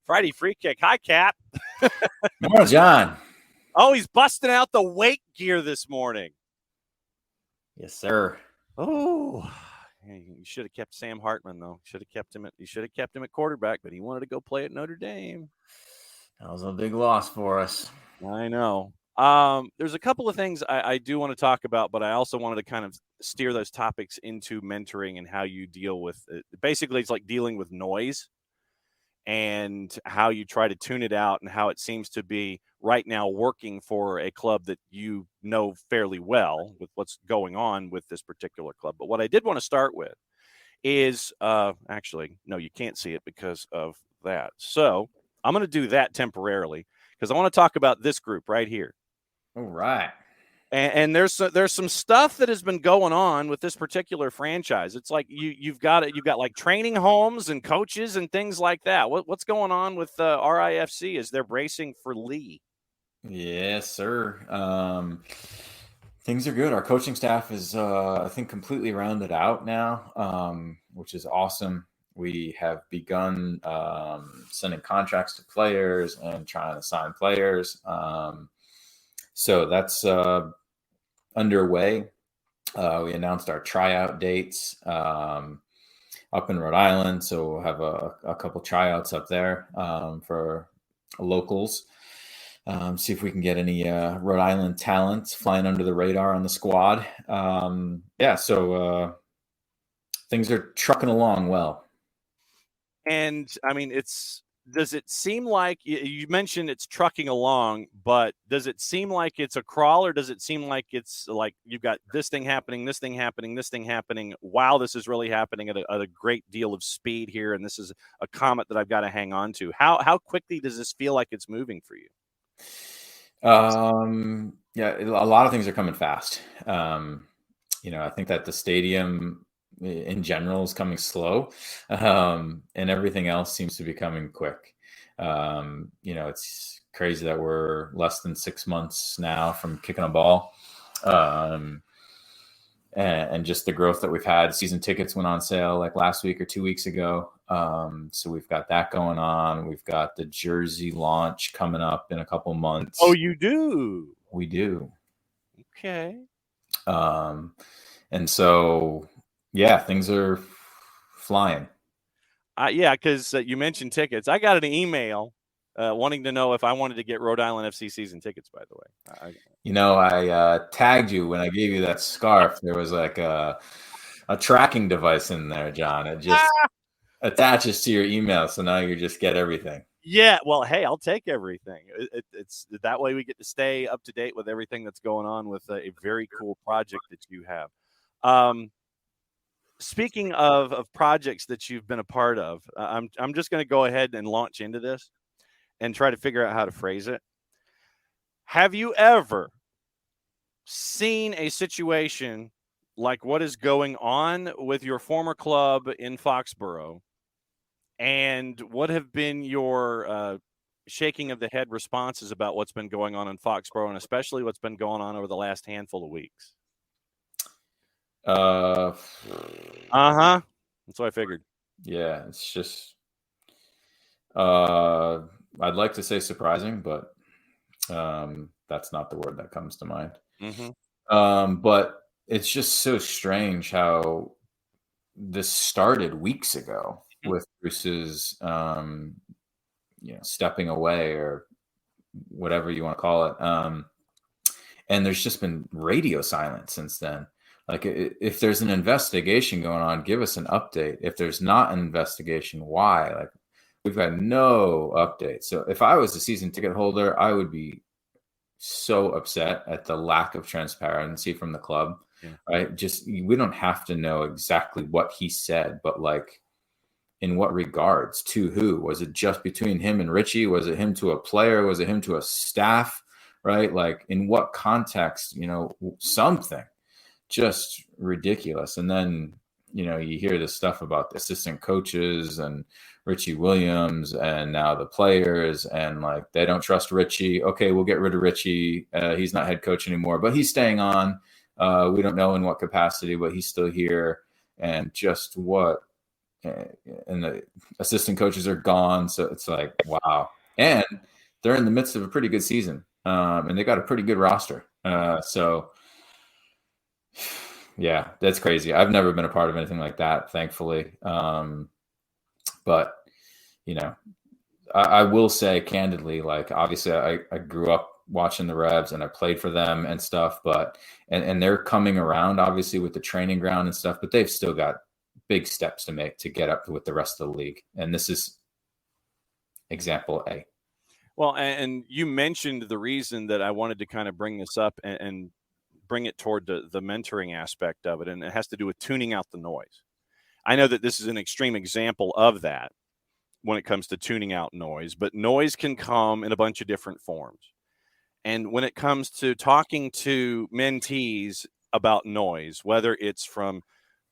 Friday free kick. Hi, Cap. Morning, John. Oh, he's busting out the weight gear this morning. Yes, sir. Oh, you should have kept Sam Hartman though. You should have kept him at quarterback, but he wanted to go play at Notre Dame. That was a big loss for us. I know. There's a couple of things I do want to talk about, but I also wanted to kind of steer those topics into mentoring and how you deal with it. Basically, it's like dealing with noise and how you try to tune it out and how it seems to be right now working for a club that you know fairly well with what's going on with this particular club. But what I did want to start with is actually, no, you can't see it because of that. So I'm going to do that temporarily because I want to talk about this group right here. All right. And there's some stuff that has been going on with this particular franchise. It's like you've got like training homes and coaches and things like that. What's going on with RIFC as they're bracing for Lee? Yes, sir. Things are good. Our coaching staff is, I think, completely rounded out now, which is awesome. We have begun sending contracts to players and trying to sign players. So that's underway. We announced our tryout dates up in Rhode Island. So we'll have a couple tryouts up there for locals. See if we can get any Rhode Island talent flying under the radar on the squad. So things are trucking along well. And I mean, does it seem like you mentioned it's trucking along, but does it seem like it's a crawl, or does it seem like it's like you've got this thing happening while this is really happening at a great deal of speed here, and this is a comet that I've got to hang on to? How quickly does this feel like it's moving for you? Yeah, a lot of things are coming fast. I think that the stadium in general is coming slow, and everything else seems to be coming quick. It's crazy that we're less than 6 months now from kicking a ball, and just the growth that we've had. Season tickets went on sale like last week or 2 weeks ago. So we've got that going on. We've got the jersey launch coming up in a couple months. Oh, you do? We do. Okay. And so, yeah, things are flying. Yeah, because you mentioned tickets. I got an email wanting to know if I wanted to get Rhode Island FC season tickets, by the way. I tagged you when I gave you that scarf. There was like a tracking device in there, John. It just attaches to your email, so now you just get everything. Yeah, well, hey, I'll take everything. It's that way we get to stay up to date with everything that's going on with a very cool project that you have. Speaking of projects that you've been a part of, I'm just going to go ahead and launch into this and try to figure out how to phrase it. Have you ever seen a situation like what is going on with your former club in Foxborough? And what have been your shaking of the head responses about what's been going on in Foxborough, and especially what's been going on over the last handful of weeks? That's what I figured. Yeah, it's just I'd like to say surprising, but that's not the word that comes to mind. Mm-hmm. But it's just so strange how this started weeks ago with Bruce's stepping away, or whatever you want to call it. And there's just been radio silence since then. Like, if there's an investigation going on, give us an update. If there's not an investigation, why? Like, we've got no update. So if I was a season ticket holder, I would be so upset at the lack of transparency from the club. Yeah. Right? Just, we don't have to know exactly what he said, but like, in what regards, to who? Was it just between him and Richie? Was it him to a player? Was it him to a staff? Right? Like, in what context? Something just ridiculous. And then, you hear this stuff about the assistant coaches and Richie Williams, and now the players, and like, they don't trust Richie. Okay, we'll get rid of Richie. He's not head coach anymore, but he's staying on. We don't know in what capacity, but he's still here. And just what and the assistant coaches are gone. So it's like, wow. And they're in the midst of a pretty good season. And they got a pretty good roster. So yeah, that's crazy. I've never been a part of anything like that, thankfully. But you know, I will say candidly, like obviously I grew up watching the Revs and I played for them and stuff, but and they're coming around obviously with the training ground and stuff, but they've still got big steps to make to get up with the rest of the league. And this is example A. Well, and you mentioned the reason that I wanted to kind of bring this up and bring it toward the mentoring aspect of it, and it has to do with tuning out the noise. I know that this is an extreme example of that when it comes to tuning out noise, but noise can come in a bunch of different forms. And when it comes to talking to mentees about noise, whether it's from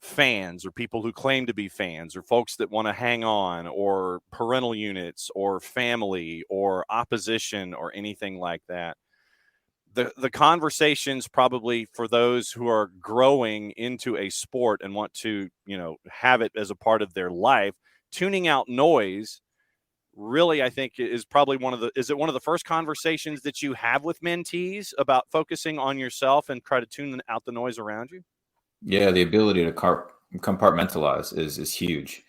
fans or people who claim to be fans or folks that want to hang on or parental units or family or opposition or anything like that, the conversations probably for those who are growing into a sport and want to, have it as a part of their life, tuning out noise really, I think, is probably one of the first conversations that you have with mentees about focusing on yourself and try to tune out the noise around you? Yeah, the ability to compartmentalize is huge,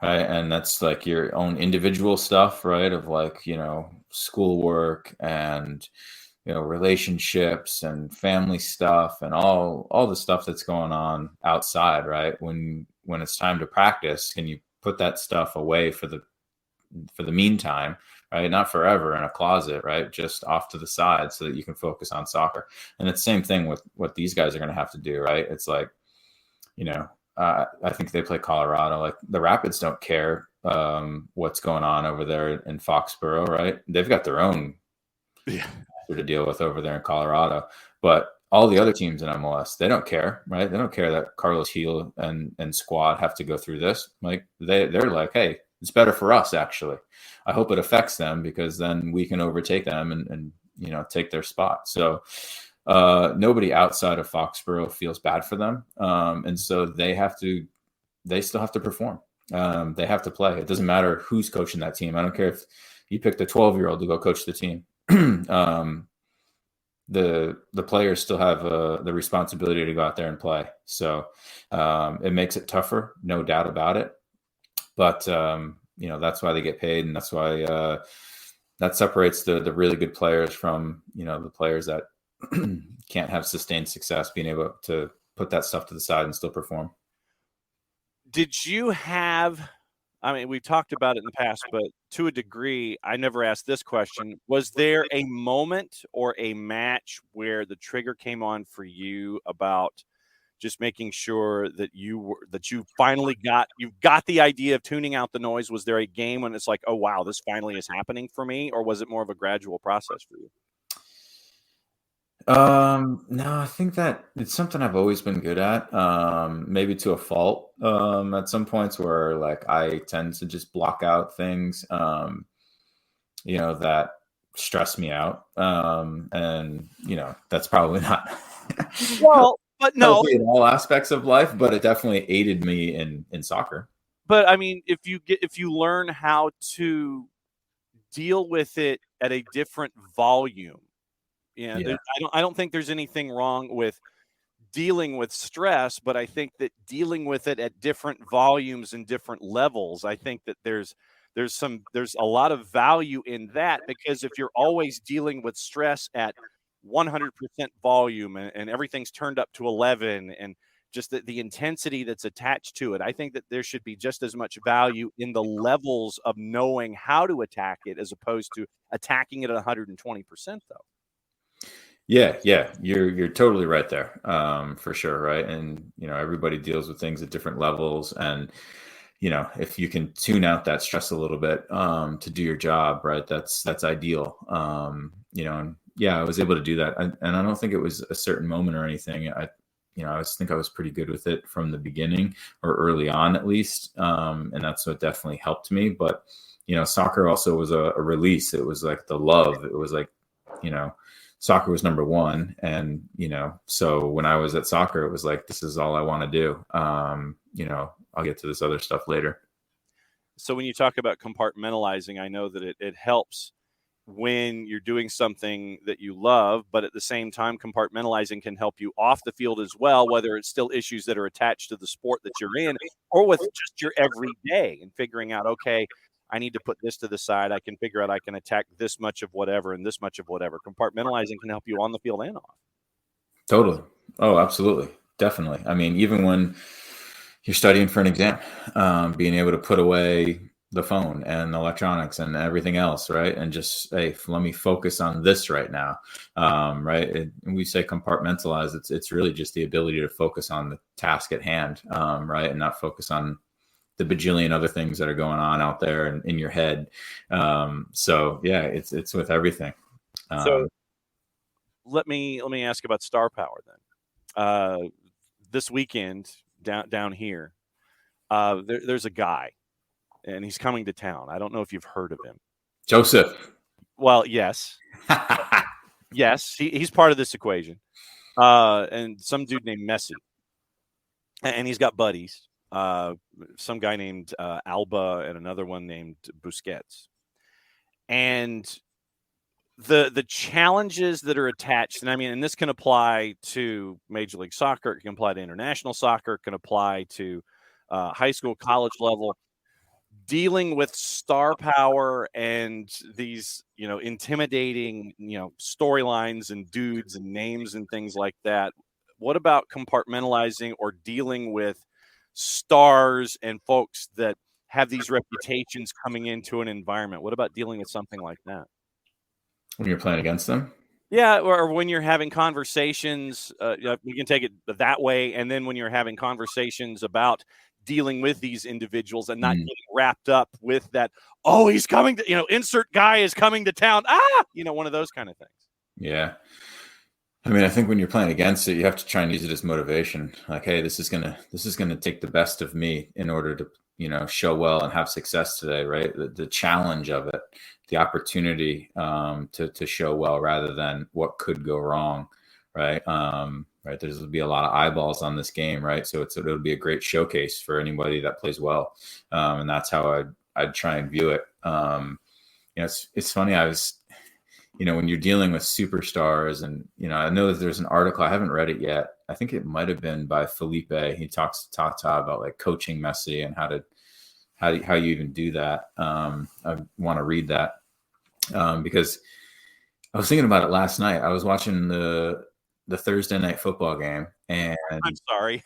right? And that's like your own individual stuff, right? Of like, schoolwork and relationships and family stuff and all the stuff that's going on outside, right? When it's time to practice, can you put that stuff away for the meantime, right? Not forever in a closet, right? Just off to the side so that you can focus on soccer. And it's the same thing with what these guys are going to have to do, right? It's like, I think they play Colorado. Like the Rapids don't care what's going on over there in Foxborough, right? They've got their own to deal with over there in Colorado. But all the other teams in MLS, they don't care, right? They don't care that Carlos Heel and squad have to go through this. Like they're like, hey, it's better for us, actually. I hope it affects them because then we can overtake them and take their spot. So nobody outside of Foxborough feels bad for them. And so they still have to perform. They have to play. It doesn't matter who's coaching that team. I don't care if you picked a 12-year-old to go coach the team. The players still have the responsibility to go out there and play. So it makes it tougher, no doubt about it. But that's why they get paid, and that's why that separates the really good players from the players that can't have sustained success, being able to put that stuff to the side and still perform. Did you have? I mean, we've talked about it in the past, but to a degree, I never asked this question. Was there a moment or a match where the trigger came on for you about just making sure that you finally got the idea of tuning out the noise? Was there a game when it's like, oh wow, this finally is happening for me, or was it more of a gradual process for you? No, I think that it's something I've always been good at, maybe to a fault, at some points where like I tend to just block out things, that stress me out. And that's probably not Well, but no, in all aspects of life, but it definitely aided me in soccer. But I mean, if you learn how to deal with it at a different volume, Yeah. I don't think there's anything wrong with dealing with stress, but I think that dealing with it at different volumes and different levels, I think that there's a lot of value in that, because if you're always dealing with stress at 100% volume and everything's turned up to 11 and just the intensity that's attached to it, I think that there should be just as much value in the levels of knowing how to attack it as opposed to attacking it at 120% though. Yeah, you're totally right there, for sure, right? And everybody deals with things at different levels, and if you can tune out that stress a little bit to do your job, right? That's ideal. And yeah, I was able to do that, and I don't think it was a certain moment or anything. I think I was pretty good with it from the beginning or early on, at least, and that's what definitely helped me. But soccer also was a release. It was like the love. It was like soccer was number one. And, so when I was at soccer, it was like, this is all I want to do. I'll get to this other stuff later. So when you talk about compartmentalizing, I know that it helps when you're doing something that you love, but at the same time, compartmentalizing can help you off the field as well, whether it's still issues that are attached to the sport that you're in or with just your everyday and figuring out, okay, I need to put this to the side. I can figure out I can attack this much of whatever and this much of whatever. Compartmentalizing can help you on the field and off. Totally. Oh, absolutely. Definitely. I mean, even when you're studying for an exam, being able to put away the phone and electronics and everything else, right? And just, hey, let me focus on this right now, right? And we say compartmentalize. It's really just the ability to focus on the task at hand, right? And not focus on the bajillion other things that are going on out there and in your head. So yeah, it's with everything. So let me ask about star power then. This weekend down here, there's a guy, and he's coming to town. I don't know if you've heard of him. Joseph. Well, yes. Yes, he's part of this equation. And some dude named Messi. And he's got buddies. Some guy named Alba and another one named Busquets. And the challenges that are attached, and I mean, and this can apply to Major League Soccer, it can apply to international soccer, it can apply to high school, college level, dealing with star power and these, intimidating, storylines and dudes and names and things like that. What about compartmentalizing or dealing with stars and folks that have these reputations coming into an environment? What about dealing with something like that? When you're playing against them? Yeah, or when you're having conversations, you can take it that way. And then when you're having conversations about dealing with these individuals and not getting wrapped up with that, oh, he's coming to, insert guy is coming to town. One of those kind of things. Yeah. I mean, I think when you're playing against it, you have to try and use it as motivation. Like, hey, this is gonna take the best of me in order to, show well and have success today, right? The challenge of it, the opportunity to show well rather than what could go wrong, right? Right. There's will be a lot of eyeballs on this game, right? So it'll be a great showcase for anybody that plays well, and that's how I'd try and view it. It's funny. I was. When you're dealing with superstars and, I know that there's an article, I haven't read it yet. I think it might've been by Felipe. He talks to Tata about like coaching Messi and how you even do that. I want to read that because I was thinking about it last night. I was watching the Thursday night football game and I'm sorry.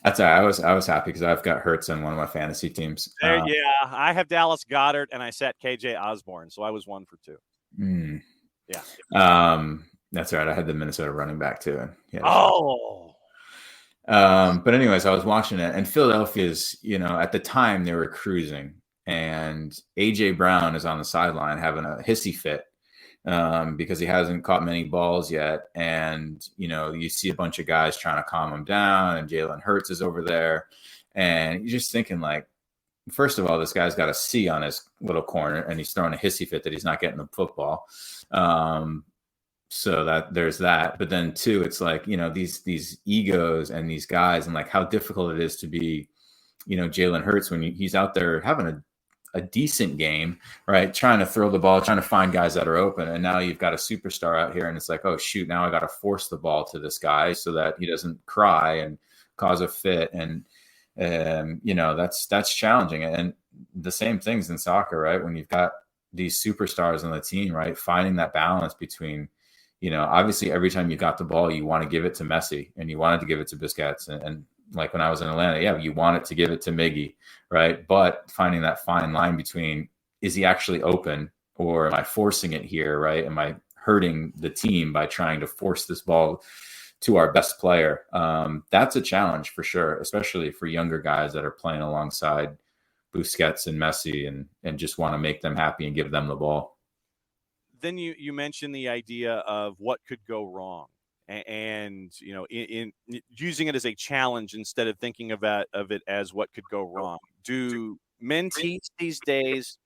That's all right. I was happy because I've got Hurts on one of my fantasy teams. Yeah, I have Dallas Goedert and I sat KJ Osborne, so I was 1 for 2. Yeah. That's right. I had the Minnesota running back too. But anyways, I was watching it, and Philadelphia's, at the time they were cruising, and AJ Brown is on the sideline having a hissy fit. Because he hasn't caught many balls yet. And, you see a bunch of guys trying to calm him down, and Jalen Hurts is over there. And you're just thinking like, first of all, this guy's got a C on his little corner and he's throwing a hissy fit that he's not getting the football. So that there's that. But then too, it's like, these egos and these guys and like how difficult it is to be, Jalen Hurts when he's out there having a decent game, right? Trying to throw the ball, trying to find guys that are open. And now you've got a superstar out here and it's like, oh shoot, now I got to force the ball to this guy so that he doesn't cry and cause a fit. And, that's challenging. And the same things in soccer, right? When you've got these superstars on the team, right? Finding that balance between, obviously every time you got the ball, you want to give it to Messi and you wanted to give it to Busquets and like when I was in Atlanta, yeah, you wanted to give it to Miggy, right? But finding that fine line between, is he actually open or am I forcing it here, right? Am I hurting the team by trying to force this ball to our best player? That's a challenge for sure, especially for younger guys that are playing alongside Busquets and Messi and just want to make them happy and give them the ball. Then you mentioned the idea of what could go wrong. And in using it as a challenge instead of thinking of it as what could go wrong. Do men teach these days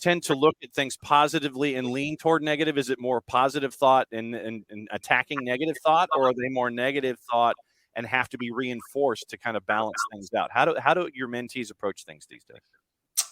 tend to look at things positively and lean toward negative? Is it more positive thought and attacking negative thought, or are they more negative thought and have to be reinforced to kind of balance things out? How do your mentees approach things these days?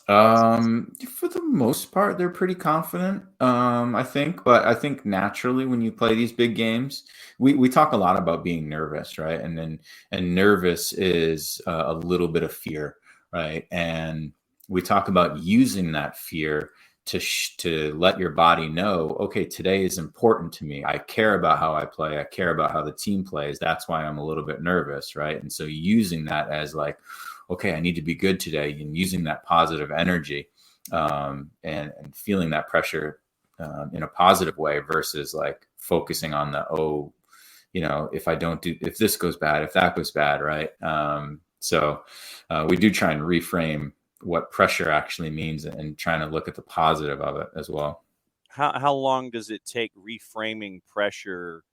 For the most part, they're pretty confident, I think. But I think naturally, when you play these big games, we talk a lot about being nervous, right? And nervous is a little bit of fear, right? And we talk about using that fear to let your body know, okay, today is important to me. I care about how I play. I care about how the team plays. That's why I'm a little bit nervous, right? And so using that as like, okay, I need to be good today, and using that positive energy and feeling that pressure in a positive way versus like focusing on the, oh, if this goes bad, if that goes bad, right? So we do try and reframe what pressure actually means and trying to look at the positive of it as well. How long does it take reframing pressure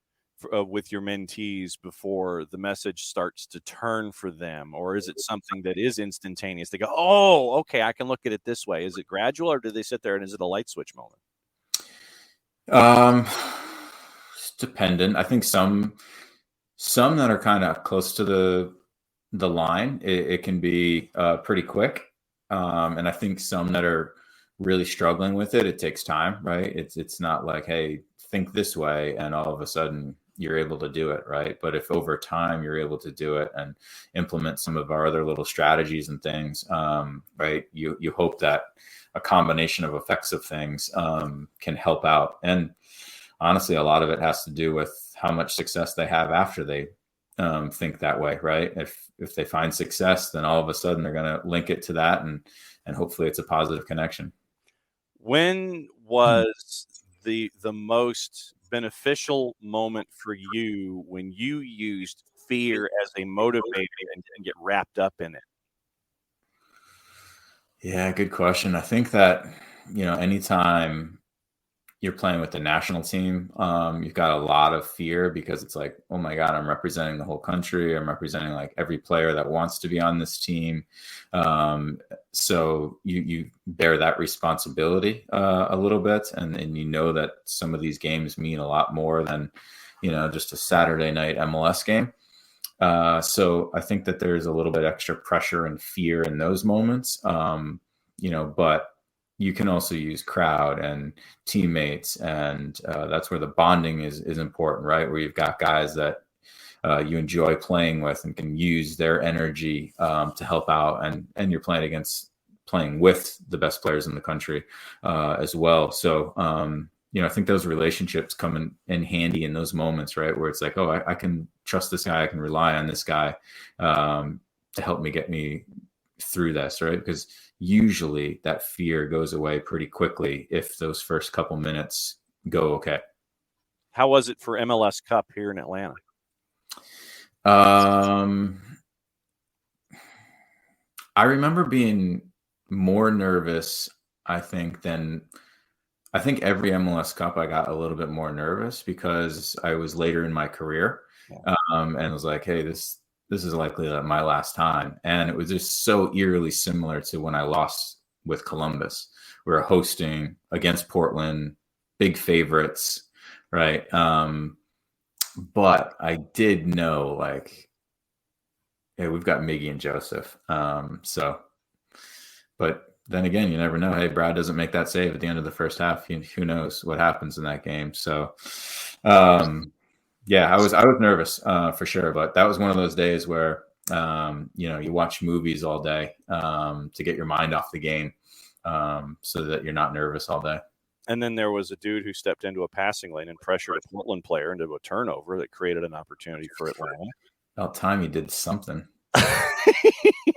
with your mentees before the message starts to turn for them? Or is it something that is instantaneous? They go, oh, okay, I can look at it this way. Is it gradual, or do they sit there and is it a light switch moment? It's dependent. I think some that are kind of close to the line, it can be pretty quick. And I think some that are really struggling with it takes time, right? It's not like, hey, think this way, and all of a sudden you're able to do it, right? But if over time you're able to do it and implement some of our other little strategies and things, right, you hope that a combination of effects of things can help out. And honestly, a lot of it has to do with how much success they have after they think that way, right? If they find success, then all of a sudden they're going to link it to that, and hopefully it's a positive connection. When was the most beneficial moment for you when you used fear as a motivator and get wrapped up in it? Yeah, good question. I think that, anytime you're playing with the national team, you've got a lot of fear because it's like, oh my God, I'm representing the whole country. I'm representing like every player that wants to be on this team. So you bear that responsibility a little bit, and you know that some of these games mean a lot more than, just a Saturday night MLS game. So I think that there's a little bit extra pressure and fear in those moments, but you can also use crowd and teammates, and that's where the bonding is important, right? Where you've got guys that you enjoy playing with and can use their energy to help out, and you're playing with the best players in the country as well. So I think those relationships come in handy in those moments, right? Where it's like, oh, I can trust this guy. I can rely on this guy to help me get me through this, right? Because usually that fear goes away pretty quickly if those first couple minutes go okay. How was it for MLS Cup here in Atlanta? I remember being more nervous, I think every MLS Cup I got a little bit more nervous because I was later in my career. Yeah. And it was like, hey, this is likely my last time. And it was just so eerily similar to when I lost with Columbus. We were hosting against Portland, big favorites, right? But I did know, like, hey, we've got Miggy and Joseph. But then again, you never know. Hey, Brad doesn't make that save at the end of the first half. Who knows what happens in that game? So, yeah, I was nervous for sure. But that was one of those days where you watch movies all day to get your mind off the game, so that you're not nervous all day. And then there was a dude who stepped into a passing lane and pressured a Portland player into a turnover that created an opportunity for Atlanta. About time he did something.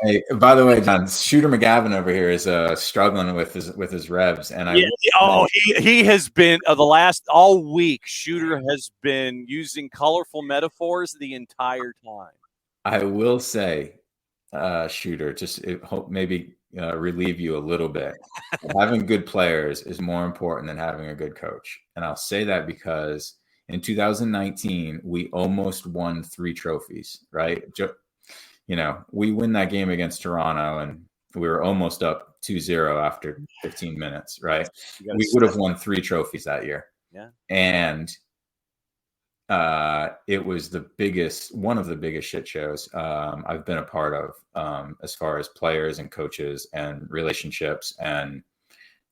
Hey, by the way, John, Shooter McGavin over here is struggling with his revs, and he has been all week. Shooter has been using colorful metaphors the entire time. I will say, Shooter, just maybe relieve you a little bit. Having good players is more important than having a good coach, and I'll say that because in 2019 we almost won 3 trophies, right? We win that game against Toronto, and we were almost up 2-0 after 15 minutes, right? We would have won 3 trophies that year. Yeah. And it was one of the biggest shit shows I've been a part of, as far as players and coaches and relationships and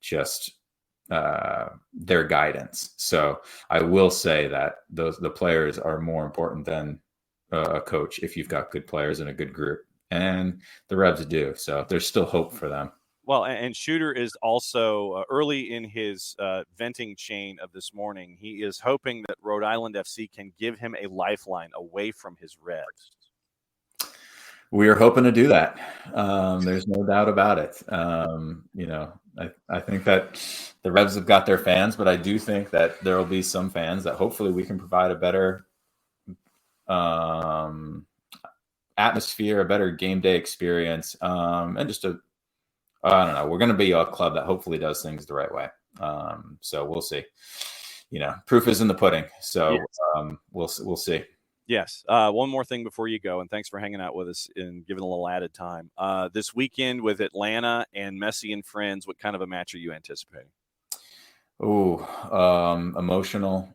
just their guidance. So I will say that the players are more important than a coach if you've got good players and a good group, and the Revs do. So there's still hope for them. Well, and Shooter is also early in his venting chain of this morning. He is hoping that Rhode Island FC can give him a lifeline away from his Revs. We are hoping to do that. There's no doubt about it. I think that the Revs have got their fans, but I do think that there will be some fans that hopefully we can provide a better atmosphere, a better game day experience, and just I don't know. We're going to be a club that hopefully does things the right way. So we'll see. Proof is in the pudding. So yes. We'll see. Yes. One more thing before you go, and thanks for hanging out with us and giving a little added time. This weekend with Atlanta and Messi and friends, what kind of a match are you anticipating? Emotional,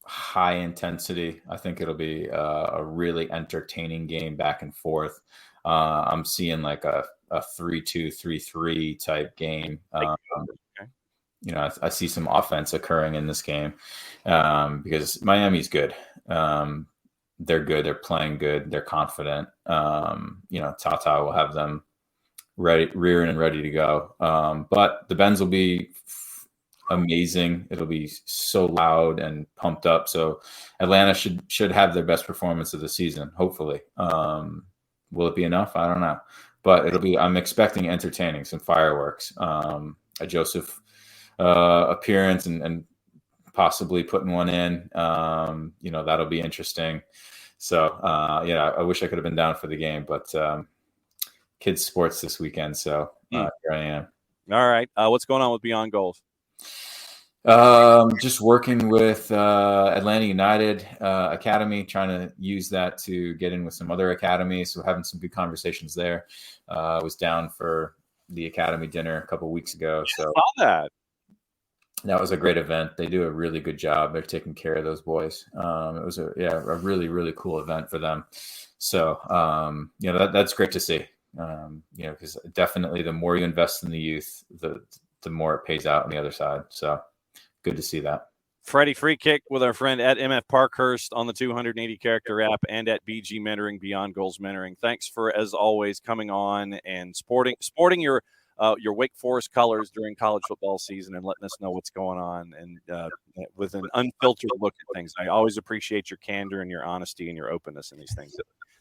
high intensity. I think it'll be a really entertaining game back and forth. I'm seeing like a 3-2, 3-3 type game. I see some offense occurring in this game because Miami's good. They're good. They're playing good. They're confident. Tata will have them rearing and ready to go. But the Benz will be amazing. It'll be so loud and pumped up. So Atlanta should have their best performance of the season, hopefully. Will it be enough? I don't know. But I'm expecting entertaining, some fireworks, a Joseph appearance and possibly putting one in. That'll be interesting. So, I wish I could have been down for the game, but kids sports this weekend. So here I am. All right. What's going on with Beyond Goals? Just working with Atlanta United Academy, trying to use that to get in with some other academies. So having some good conversations there. I was down for the academy dinner a couple of weeks ago. So I saw that was a great event. They do a really good job. They're taking care of those boys. It was a really, really cool event for them. So, that's great to see. Because definitely the more you invest in the youth, the more it pays out on the other side. So good to see that. Freddie Free Kick with our friend at MF Parkhurst on the 280 character app and at BG Mentoring, Beyond Goals Mentoring. Thanks for, as always, coming on and sporting your Wake Forest colors during college football season and letting us know what's going on and with an unfiltered look at things. I always appreciate your candor and your honesty and your openness in these things.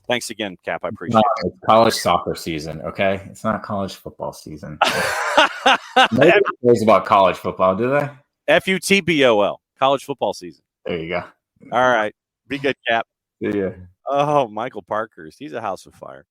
Thanks again, Cap. I appreciate it. It's college soccer season, okay? It's not college football season. Nobody cares about college football, do they? FUTBOL, college football season. There you go. All right. Be good, Cap. See ya. Oh, Michael Parkhurst. He's a house of fire.